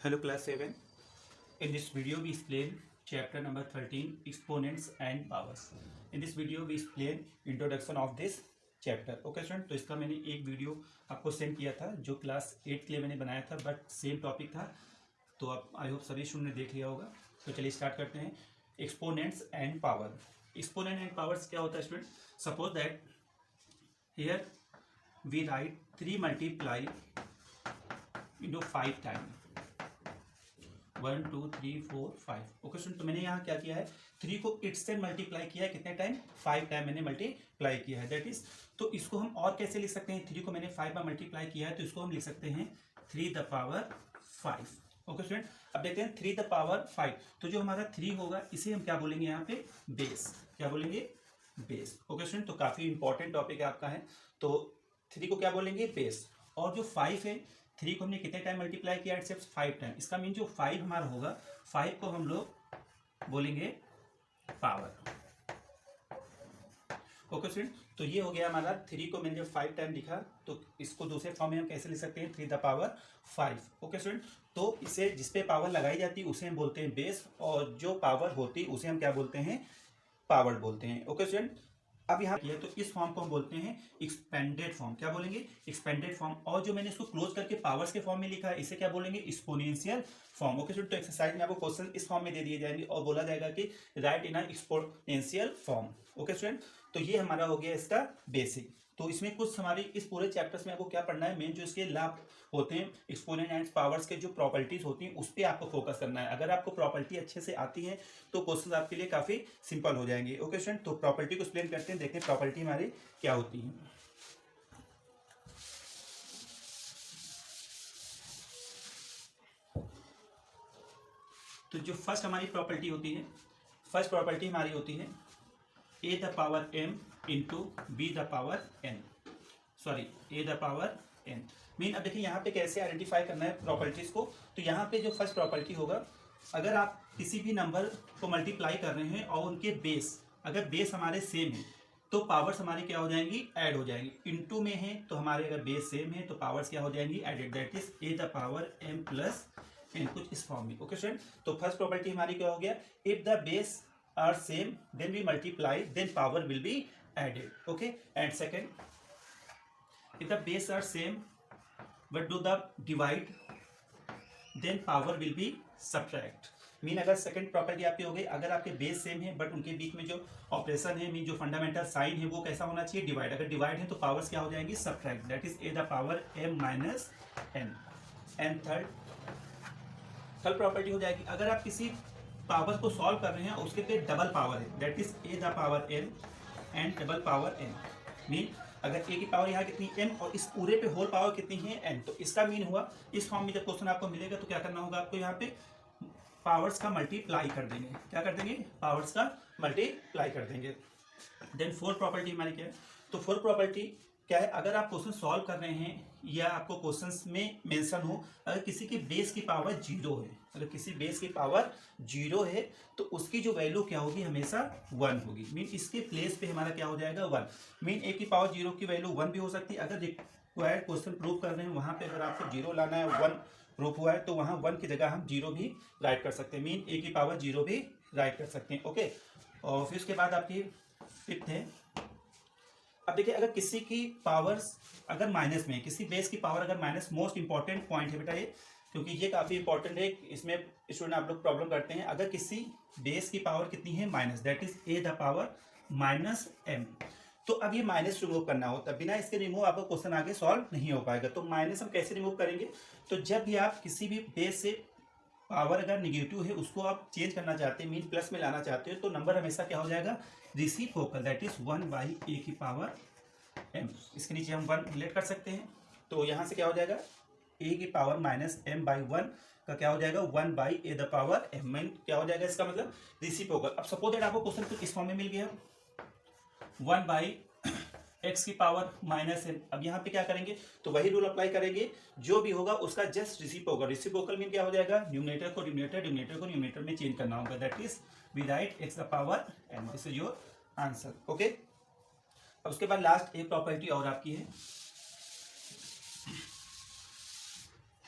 Hello class 7. In this video we explain chapter number 13 exponents and powers. In this video we explain introduction of this chapter. Okay student, तो इसका मैंने एक video आपको send किया था जो class 8 के लिए मैंने बनाया था, बट सेम टॉपिक था, तो आप आई होप सभी स्टूडेंट ने देख लिया होगा। तो चलिए स्टार्ट करते हैं। Exponents and power. Exponent and powers क्या होता है student? Suppose that here we write 3 multiply into 5 time 1 2 3 4 5। Okay student, तो मैंने यहाँ क्या किया है, 3 को इट्स से मल्टीप्लाई किया है, कितने टाइम? 5 टाइम मैंने मल्टीप्लाई किया है, दैट इज। तो इसको हम और कैसे लिख सकते हैं? 3 को मैंने 5 बार मल्टीप्लाई किया है, तो इसको हम लिख सकते हैं 3 द पावर 5। ओके स्टूडेंट, अब देखते हैं 3 द पावर 5। तो जो हमारा 3 होगा इसे हम क्या बोलेंगे यहाँ पे? बेस। क्या बोलेंगे? बेस। ओके स्टूडेंट, तो काफी इंपॉर्टेंट टॉपिक है आपका है। तो 3 को क्या बोलेंगे? बेस। और जो 5 है, 3 को हमने कितने टाइम मल्टीप्लाई किया? इट सिर्फ 5 टाइम। इसका मीन जो 5 हमारा होगा, 5 को हम लोग बोलेंगे पावर। ओके स्टूडेंट, तो ये हो गया हमारा 3 को मैंने जब 5 टाइम लिखा, तो इसको दूसरे फॉर्म में हम कैसे लिख सकते हैं? 3 द पावर 5। ओके स्टूडेंट, तो इसे जिसपे पावर लगाई जाती है उसे हम बोलते हैं बेस, और जो पावर होती है उसे हम क्या बोलते हैं? पावर बोलते हैं। ओके स्टूडेंट, अब यहाँ किया तो इस फॉर्म को हम बोलते हैं एक्सपेंडेड फॉर्म। क्या बोलेंगे? Expanded form. और जो मैंने इसको क्लोज करके पावर्स के फॉर्म में लिखा है, इसे क्या बोलेंगे? Exponential form. ओके स्टूडेंट, तो एक्सरसाइज में आपको क्वेश्चन इस फॉर्म में दे दिए जाएंगे और बोला जाएगा कि right in exponential form. Okay student, तो ये हमारा हो गया इसका बेसिक। तो इसमें कुछ हमारी इस पूरे चैप्टर्स में आपको क्या पढ़ना है? मेन जो इसके लाभ होते हैं, एक्सपोनेंट एंड पावर्स के जो प्रॉपर्टीज होती हैं उस पर आपको फोकस करना है। अगर आपको प्रॉपर्टी अच्छे से आती है तो क्वेश्चन आपके लिए काफी सिंपल हो जाएंगे। ओके स्टूडेंट, तो प्रॉपर्टी को एक्सप्लेन करते हैं, देखते हैं प्रॉपर्टी हमारी क्या होती है। तो जो फर्स्ट हमारी प्रॉपर्टी होती है, फर्स्ट प्रॉपर्टी हमारी होती है a the power m into b the power n। Sorry, a the power n mean. अब देखिए यहाँ पे कैसे आइडेंटिफाई करना है प्रॉपर्टीज को। तो यहाँ पे जो फर्स्ट प्रॉपर्टी होगा, अगर आप किसी भी नंबर को मल्टीप्लाई कर रहे हैं और उनके बेस, अगर बेस हमारे सेम है तो पावर्स हमारी क्या हो जाएंगी? ऐड हो जाएंगी। इनटू में है तो हमारे अगर बेस सेम है तो पावर्स क्या हो जाएंगी? Added, that is a the power m plus n, कुछ इस फॉर्म में। ओके स्टूडेंट, तो फर्स्ट प्रॉपर्टी हमारी क्या हो गया? If the base are same then we multiply, then power will be added. Okay, and second, if the base are same but do the divide, then power will be subtract. Mean अगर second property आपकी हो गई, अगर आपके base same है but उनके बीच में जो ऑपरेशन है, मीन जो फंडामेंटल साइन है, वो कैसा होना चाहिए? डिवाइड। अगर डिवाइड है तो पावर्स क्या हो जाएंगी? Subtract, that is a the power m minus n। And third property हो जाएगी, अगर आप किसी पावर को सॉल्व कर रहे हैं उसके पे डबल पावर है, that is a the power n and double power n। Mean अगर ए की पावर यहाँ कितनी? m, और इस पूरे पे होल पावर कितनी है? n। तो इसका मीन हुआ, इस फॉर्म में जब क्वेश्चन आपको मिलेगा तो क्या करना होगा आपको? यहाँ पे पावर्स का मल्टीप्लाई कर देंगे। क्या कर देंगे? पावर्स का मल्टीप्लाई कर देंगे। देन फोर्थ प्रॉपर्टी हमारी क्या है? तो फोर्थ प्रॉपर्टी क्या है? अगर आप क्वेश्चन सॉल्व कर रहे हैं या आपको क्वेश्चंस में मेंशन हो, अगर किसी की बेस की पावर 0 है, अगर किसी बेस की पावर 0 है तो उसकी जो वैल्यू क्या होगी? हमेशा 1 होगी। मीन इसके प्लेस पे हमारा क्या हो जाएगा? 1। मीन ए की पावर 0 की वैल्यू 1 भी हो सकती है। अगर रिक्वायर्ड क्वेश्चन प्रूव कर रहे हैं वहां पे अगर आपको 0 लाना है, 1 प्रूफ हुआ है, तो वहां 1 की जगह हम 0 भी राइट कर सकते हैं। मीन ए की पावर 0 भी राइट कर सकते हैं। ओके, और फिर उसके बाद आपकी फिफ्थ है, अब देखिए अगर किसी की पावर्स अगर माइनस में, किसी बेस की पावर अगर माइनस, मोस्ट इंपॉर्टेंट पॉइंट है बेटा ये, क्योंकि ये काफी इंपॉर्टेंट है। इसमें स्टूडेंट आप लोग प्रॉब्लम करते हैं, अगर किसी बेस की पावर कितनी है? Minus, that is a the power minus m। तो अब ये माइनस रिमूव करना हो, तब बिना इसके रिमूव आपका क्वेश्चन आगे सॉल्व नहीं हो पाएगा। तो माइनस हम कैसे रिमूव करेंगे? तो जब भी आप किसी भी बेस से पावर अगर निगेटिव है उसको आप चेंज करना चाहते हैं, मीन प्लस में लाना चाहते हो, तो नंबर हमेशा क्या हो जाएगा? रेसिप्रोकल, दैट इज 1 बाई ए की पावर m। इसके नीचे हम 1 रिलेट कर सकते हैं, तो यहाँ से क्या हो जाएगा? ए की पावर माइनस m बाई 1 का क्या हो जाएगा? 1 by A the power m। Mean क्या हो जाएगा? इसका मतलब रेसिप्रोकल। अब सपोज दैट आपको क्वेश्चन कुछ इस फॉर्म में मिल गया, 1 बाई एक्स की पावर माइनस n। अब यहाँ पे क्या करेंगे? तो वही रूल अप्लाई करेंगे, जो भी होगा उसका जस्ट रेसिप्रोकल। रेसिप्रोकल मीन क्या हो जाएगा? न्यूमरेटर को डिनोमिनेटर, डिनोमिनेटर को न्यूमरेटर में चेंज करना होगा, that is we write x the power n। This is your answer. Okay, अब उसके बाद लास्ट एक प्रॉपर्टी और आपकी है,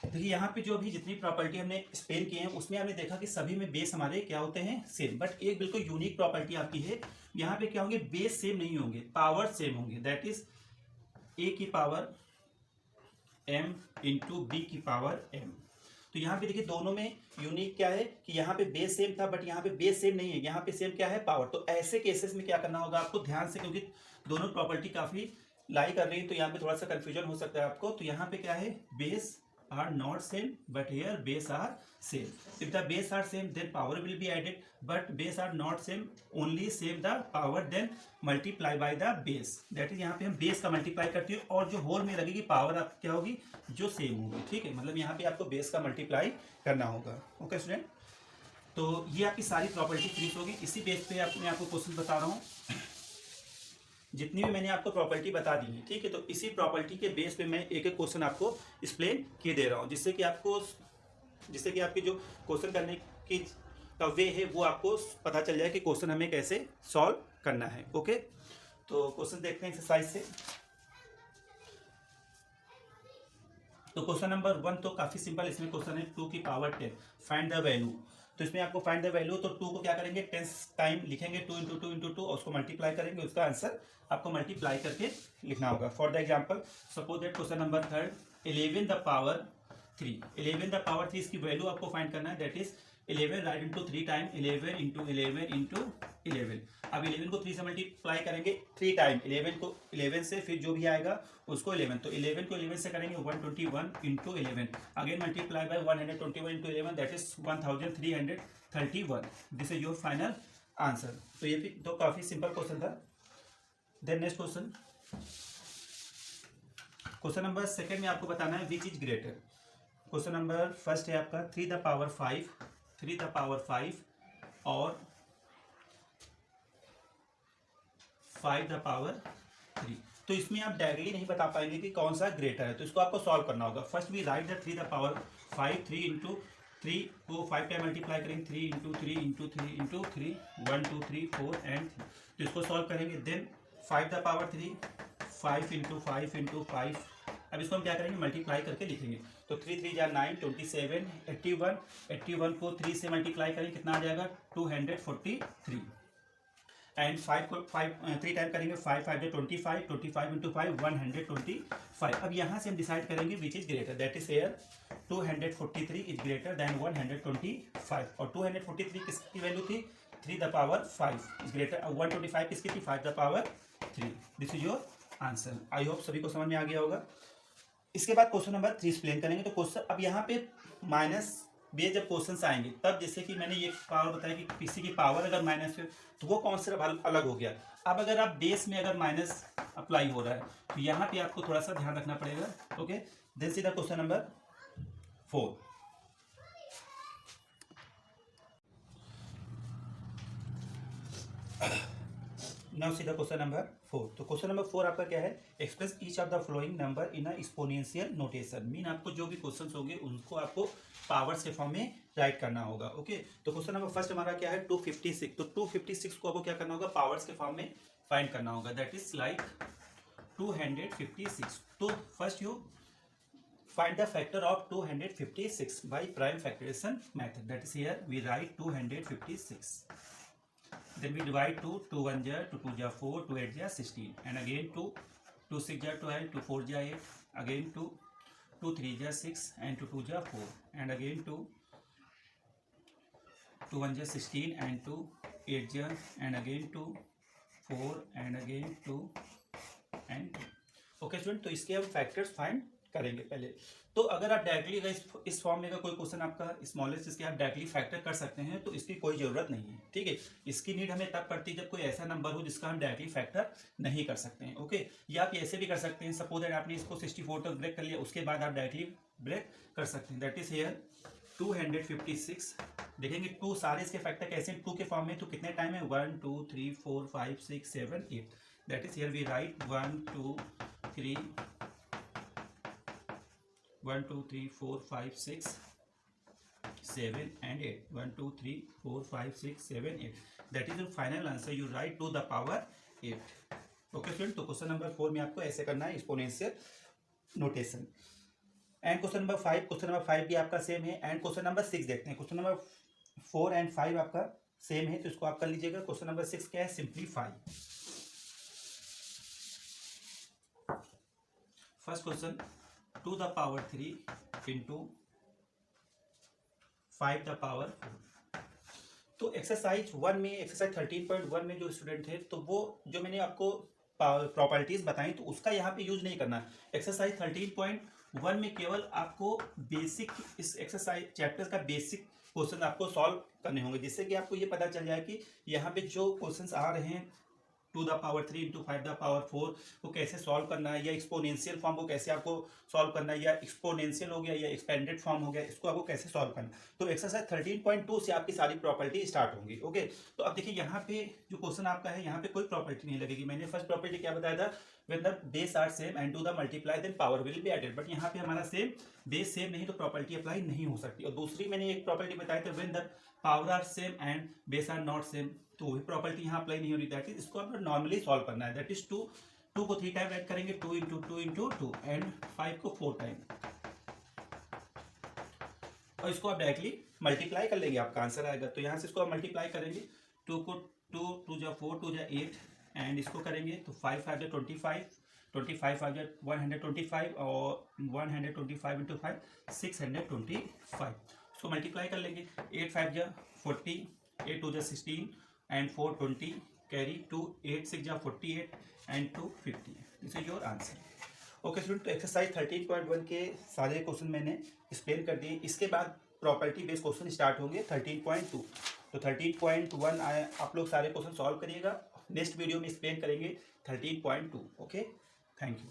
देखिए यहाँ पे जो भी जितनी प्रॉपर्टी हमने एक्सप्लेन की है उसमें हमने देखा कि सभी में बेस हमारे क्या होते हैं, सेम। बट एक बिल्कुल यूनिक प्रॉपर्टी आपकी है, यहाँ पे क्या होंगे, बेस सेम नहीं होंगे, पावर सेम होंगे। दैट इज ए की पावर m इंटू बी की पावर m। तो यहाँ पे देखिए दोनों में यूनिक क्या है कि यहाँ पे बेस सेम था, बट यहाँ पे बेस सेम नहीं है, यहाँ पे सेम क्या है, पावर। तो ऐसे केसेस में क्या करना होगा आपको ध्यान से, क्योंकि दोनों प्रॉपर्टी काफी लाई कर रही है, तो यहाँ पे थोड़ा सा कंफ्यूजन हो सकता है आपको। तो यहाँ पे क्या है, base are not same but here base are same. If the base are same then power will be added, but base are not same only same the power, then multiply by the base. That is यहाँ पे हम base का multiply करते हैं और जो whole में लगेगी पावर आप क्या होगी, जो सेम होगी। ठीक है, मतलब यहाँ पे आपको बेस का मल्टीप्लाई करना होगा। ओके स्टूडेंट, तो ये आपकी सारी प्रॉपर्टी फिनिश होगी। इसी बेस पे मैं आपको क्वेश्चन बता रहा हूँ, जितनी भी मैंने आपको प्रॉपर्टी बता दी है। ठीक है, तो इसी प्रॉपर्टी के बेस पे मैं एक एक क्वेश्चन आपको एक्सप्लेन किए दे रहा हूँ, जिससे कि आपकी जो क्वेश्चन करने की का वे है वो आपको पता चल जाए कि क्वेश्चन हमें कैसे सॉल्व करना है। ओके, तो क्वेश्चन देखते हैं एक्सरसाइज से। तो क्वेश्चन नंबर 1 तो काफी सिंपल, इसमें क्वेश्चन है 2 की पावर 10 फाइंड द वैल्यू। तो इसमें आपको फाइंड द वैल्यू, तो 2 को क्या करेंगे, 10 टाइम लिखेंगे, 2 इंटू 2 इंटू 2, और उसको मल्टीप्लाई करेंगे, उसका आंसर आपको मल्टीप्लाई करके लिखना होगा। For the example suppose that question number 3 11 the power 3, 11 the power 3 इसकी वैल्यू आपको फाइंड करना है। That is 11 right into 3 time 11 into 11 into 11। अब 11 को 3 से मल्टीप्लाई करेंगे 3 टाइम, 11 को 11 से, फिर जो भी आएगा उसको 11, तो 11 को 11 से करेंगे 121 into 11, again multiply by 121 into 11, that is 1331। This is your final answer. तो ये भी तो काफी सिंपल क्वेश्चन था। Then next question, question number 2 में आपको बताना है which is greater. Question number 1 है आपका 3 द पावर 5 और 5 द पावर 3। तो इसमें आप डायरेक्टली नहीं बता पाएंगे कि कौन सा ग्रेटर है, तो इसको आपको सॉल्व करना होगा। First we write the 3 the power 5, 3 into 3 को 5 टाइम मल्टीप्लाई करेंगे, 3 इंटू 3 इंटू 3 इंटू 3, 1 2 3 4 एंड 3। तो इसको सॉल्व करेंगे। Then 5 the power 3, 5 into 5 into 5। अब इसको हम क्या करेंगे, मल्टीप्लाई करके लिखेंगे। तो 3 3 जा 9, 27, 81, 81 को 3 से मल्टीप्लाई करेंगे, कितना आ जाएगा 243। एंड 5 को 3 टाइम करेंगे, 5 5 जो 25, 25 इंटू 5 125। अब यहाँ से हम डिसाइड करेंगे विच is greater, that is here 243 is greater than 125। और 243 किसकी वैल्यू थी, 3 द पावर 5 इज ग्रेटर, 125 किसकी थी, 5 the power 3। This is your answer. I hope सभी को समझ में आ गया होगा। इसके बाद क्वेश्चन नंबर 3 एक्सप्लेन करेंगे। तो क्वेश्चन अब यहाँ पे माइनस बेस जब क्वेश्चन आएंगे तब, जैसे कि मैंने ये पावर बताया कि किसी की पावर अगर माइनस है तो वो कॉन्सेप्ट अलग हो गया। अब अगर आप बेस में अगर माइनस अप्लाई हो रहा है तो यहाँ पे आपको थोड़ा सा ध्यान रखना पड़ेगा। Okay, then see the question number 4। Now see the question number 4। तो क्वेश्चन नंबर 4 आपका क्या है, express each of the following number in a exponential notation. Mean आपको जो भी क्वेश्चंस होंगे उनको आपको पावर्स के फॉर्म में राइट करना होगा। ओके, तो क्वेश्चन नंबर 1 हमारा क्या है 256। तो 256 को आपको क्या करना होगा, पावर्स के फॉर्म में फाइंड करना होगा। That is like 256। तो first you find the factor of 256 by prime factorization method. That is here we write 256. Then we divide 2 1 ja 2 2 ja 4 2 8 ja 16, and again 2 6 ja 12 2 4 ja 8, again 2 3 ja 6 and 2 2 ja 4, and again 2 1 ja 16 and 2 8 ja, and again 2 4 and again 2 and 2. Okay student, तो इसके हम factors find करेंगे पहले। तो अगर आप directly इस form में का कोई क्वेश्चन आपका स्मॉलेस्ट इसके आप डायरेक्टली फैक्टर कर सकते हैं, तो इसकी कोई जरूरत नहीं है। ठीक है, इसकी नीड हमें तब पड़ती है जब कोई ऐसा नंबर हो जिसका हम डायरेक्टली फैक्टर नहीं कर सकते हैं। ओके, या आप ऐसे भी कर सकते हैं, सपोज दैट आपने इसको 64 तक ब्रेक कर लिया, उसके बाद आप डायरेक्टली ब्रेक कर सकते हैं। That is here 256। देखेंगे 2 सारे इसके फैक्टर कैसे हैं 2 के फॉर्म में, तो कितने टाइम है 1 2 3 4 5 6 7 8। That is here we write 1 2 3 1 2 3 4 5 6 7 and 8, 1 2 3 4 5 6 7 8। That is your final answer, you write to the power 8। Okay student, तो क्वेश्चन नंबर 4 में आपको ऐसे करना है exponential notation. And question number 5 भी आपका सेम है। एंड क्वेश्चन नंबर 6 देखते हैं। क्वेश्चन नंबर 4 एंड 5 आपका सेम है, तो इसको आप कर लीजिएगा। क्वेश्चन नंबर 6 क्या है? Simplify. First question 2 the power 3 into 5 the power 4। तो एक्सरसाइज 1 में, एक्सरसाइज 13.1 में जो स्टूडेंट थे, तो वो जो मैंने आपको प्रॉपर्टीज बताई तो उसका यहाँ पे यूज नहीं करना। एक्सरसाइज 13.1 में केवल आपको बेसिक, इस एक्सरसाइज चैप्टर का बेसिक क्वेश्चन आपको सॉल्व करने होंगे, जिससे कि आपको ये पता चल जाए कि यहाँ पे जो क्वेश्चंस आ रहे हैं 2 the power 3 into 5 the power 4 को कैसे सॉल्व करना है, या एक्सपोनेंशियल फॉर्म को कैसे आपको सॉल्व करना है, या एक्सपोनेंशियल हो गया या एक्सपेंडेड फॉर्म हो गया, इसको आपको कैसे सॉल्व करना है। तो एक्सरसाइज 13.2 से आपकी सारी प्रॉपर्टी स्टार्ट होंगी। ओके, तो अब देखिए यहाँ पे जो क्वेश्चन आपका है, यहाँ पे कोई प्रॉपर्टी नहीं लगेगी। मैंने फर्स्ट प्रॉपर्टी क्या बताया था? When the base are same and do the multiply then power will be added. But यहाँ पे हमारा सेम बेस सेम नहीं, तो प्रॉपर्टी अप्लाई नहीं हो सकती। और दूसरी मैंने एक प्रॉपर्टी बताई थी, when the power are same and base are not same, तो वही प्रॉपर्टी यहाँ अप्लाई नहीं हो रही। दैट इज, इसको आपको नॉर्मली सॉल्व करना है। दैट इज 2 को 3 टाइम ऐड करेंगे, 2 इंटू 2 इंटू 2 एंड 5 को 4 टाइम, और इसको आप डायरेक्टली मल्टीप्लाई कर लेंगे, आपका आंसर आएगा। तो यहाँ से इसको आप मल्टीप्लाई करेंगे, 2 को 2 जा 4, 2 जा 8 एंड इसको करेंगे तो 5 5 जा 25, 25 5 जा 125 और 125 इंटू 5 625। इसको मल्टीप्लाई कर लेंगे, 8 5 जा 40, 8 2 जा 16 एंड 4 20 कैरी 2, 8 6 जा 48 and 2 50। This is your answer. Okay student, तो एक्सरसाइज 13.1 के सारे क्वेश्चन मैंने एक्सप्लेन कर दिए। इसके बाद प्रॉपर्टी बेस्ड क्वेश्चन स्टार्ट होंगे 13.2। तो 13.1 आप लोग सारे क्वेश्चन सॉल्व करिएगा। नेक्स्ट वीडियो में एक्सप्लेन करेंगे 13.2। Okay, thank you.